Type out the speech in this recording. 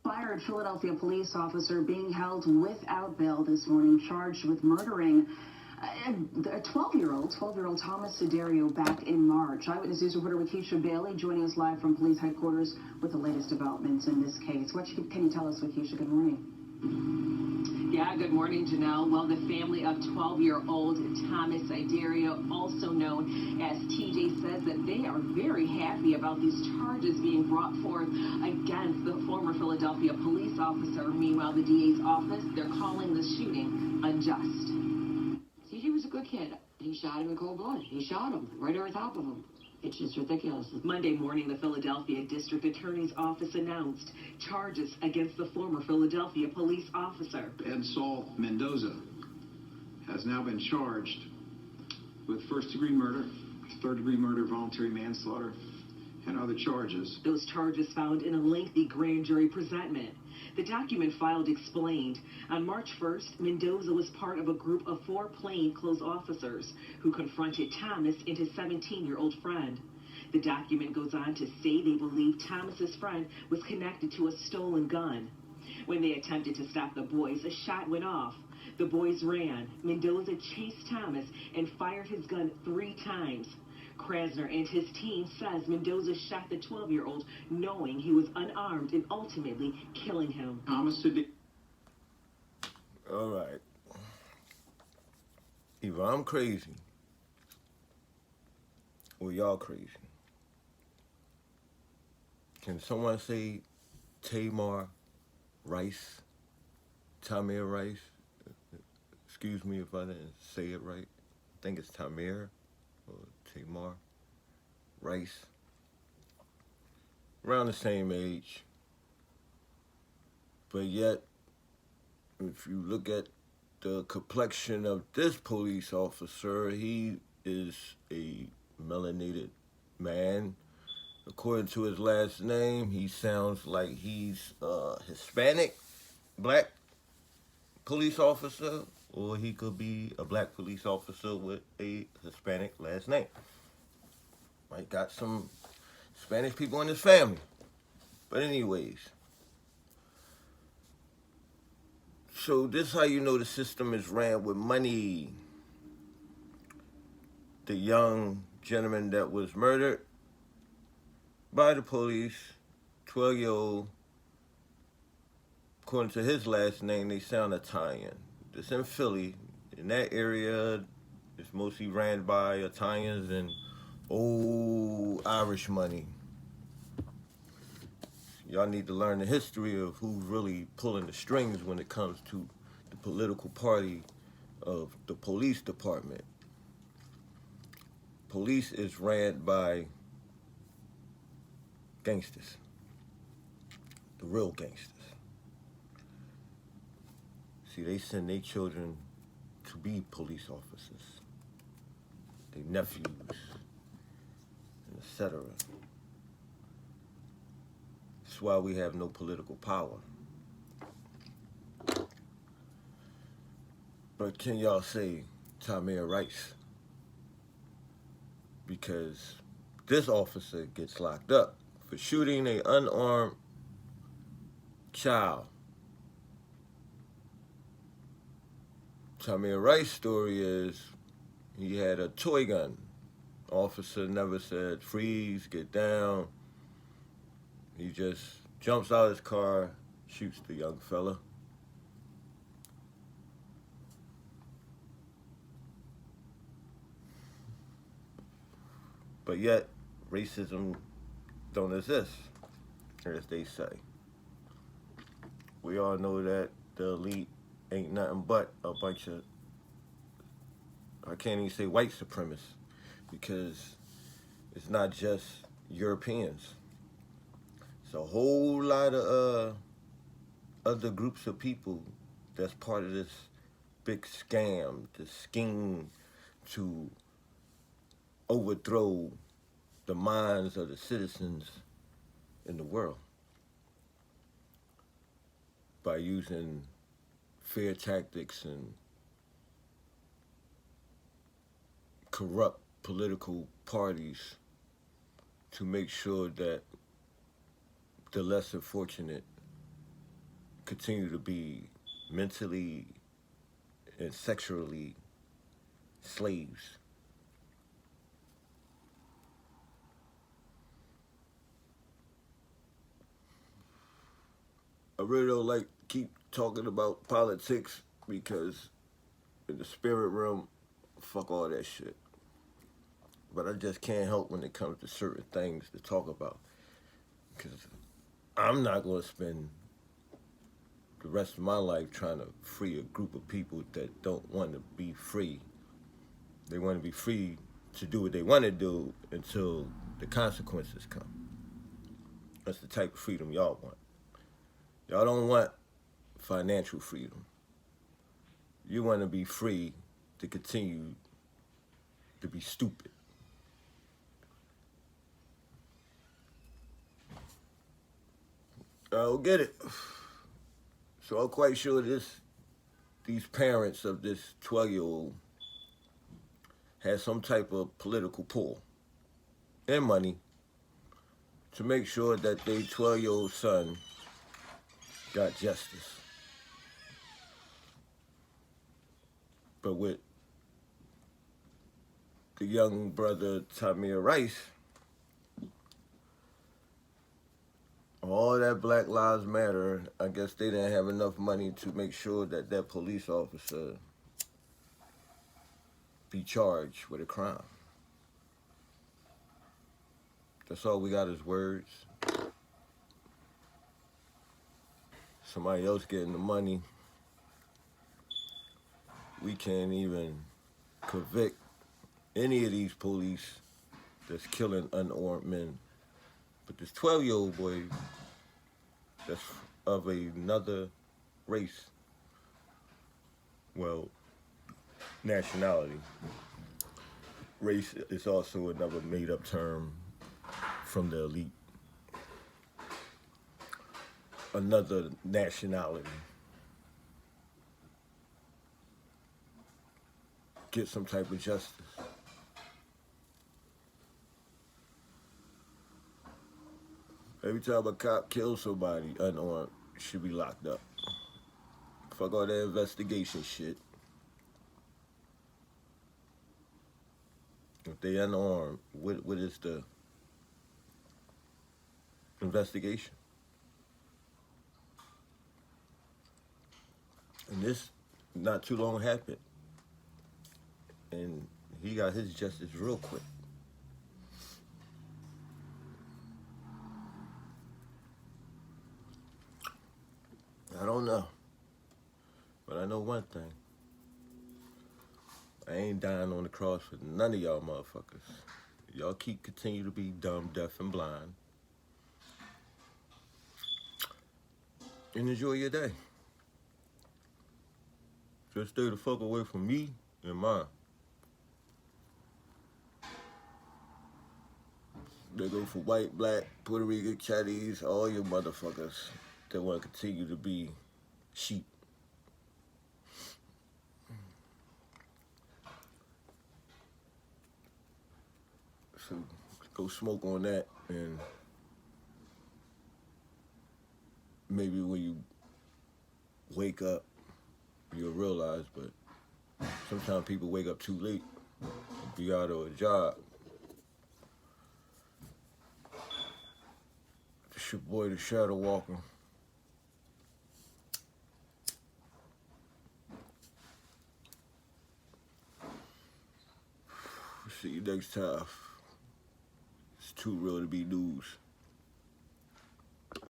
Fired Philadelphia police officer being held without bail this morning, charged with murdering a 12-year-old Thomas Sedario back in March. Eyewitness News reporter Wakeisha Bailey joining us live from police headquarters with the latest developments in this case. What can you tell us, Wakeisha? Good morning. Yeah, good morning, Janelle. Well, the family of 12-year-old Thomas Sedario, also known as TJ, says that they are very happy about these charges being brought forth against the former Philadelphia police officer. Meanwhile, the DA's office, they're calling the shooting unjust. TJ was a good kid. He shot him in cold blood. He shot him right over top of him. It's just ridiculous. Monday morning, the Philadelphia District Attorney's Office announced charges against the former Philadelphia police officer. Ed Saul Mendoza has now been charged with first-degree murder, third-degree murder, voluntary manslaughter, and other charges. Those charges found in a lengthy grand jury presentment. The document filed explained, on March 1st, Mendoza was part of a group of 4 plainclothes officers who confronted Thomas and his 17-year-old friend. The document goes on to say they believe Thomas's friend was connected to a stolen gun. When they attempted to stop the boys, a shot went off. The boys ran. Mendoza chased Thomas and fired his gun 3 times. Krasner and his team says Mendoza shot the 12-year-old knowing he was unarmed and ultimately killing him. All right. Either I'm crazy or y'all crazy. Can someone say Tamir Rice? Tamir Rice? Excuse me if I didn't say it right. I think it's Tamir or Tamir Rice. Around the same age. But yet, if you look at the complexion of this police officer, he is a melanated man. According to his last name, he sounds like he's a Hispanic, black police officer, or he could be a black police officer with a Hispanic last name. Might got some Spanish people in his family. But anyways, so this is how you know the system is ran with money. The young gentleman that was murdered by the police, 12-year-old, according to his last name, they sound Italian. It's in Philly. In that area, it's mostly ran by Italians and old Irish money. Y'all need to learn the history of who's really pulling the strings when it comes to the political party of the police department. Police is ran by gangsters, the real gangsters. See, they send their children to be police officers, their nephews, and etc. That's why we have no political power. But can y'all say Tamir Rice? Because this officer gets locked up for shooting an unarmed child. Tamir Rice's story is he had a toy gun. Officer never said freeze, get down. He just jumps out of his car, shoots the young fella. But yet, racism don't exist, as they say. We all know that the elite ain't nothing but a bunch of, I can't even say white supremacists, because it's not just Europeans. It's a whole lot of other groups of people that's part of this big scam, the scheme to overthrow the minds of the citizens in the world by using fear tactics and corrupt political parties to make sure that the lesser fortunate continue to be mentally and sexually slaves. I really don't like keep talking about politics because in the spirit realm, fuck all that shit. But I just can't help when it comes to certain things to talk about. Because I'm not going to spend the rest of my life trying to free a group of people that don't want to be free. They want to be free to do what they want to do until the consequences come. That's the type of freedom y'all want. Y'all don't want financial freedom. You want to be free to continue to be stupid. I don't get it. So I'm quite sure these parents of this 12-year-old had some type of political pull and money to make sure that their 12-year-old son got justice. But with the young brother Tamir Rice, all that Black Lives Matter, I guess they didn't have enough money to make sure that that police officer be charged with a crime. That's all we got is words. Somebody else getting the money. We can't even convict any of these police that's killing unarmed men. But this 12-year-old boy that's of another race, well, nationality. Race is also another made-up term from the elite. Another nationality. Get some type of justice. Every time a cop kills somebody unarmed, should be locked up. Fuck all that investigation shit. If they unarmed, what is the investigation? And this not too long happened. And he got his justice real quick. I don't know. But I know one thing. I ain't dying on the cross for none of y'all motherfuckers. Y'all continue to be dumb, deaf, and blind. And enjoy your day. Just stay the fuck away from me and mine. They go for white, black, Puerto Rican, Chinese, all you motherfuckers that want to continue to be sheep. So go smoke on that, and maybe when you wake up, you'll realize, but sometimes people wake up too late, be out of a job. It's your boy, the Shadow Walker. See you next time. It's too real to be news.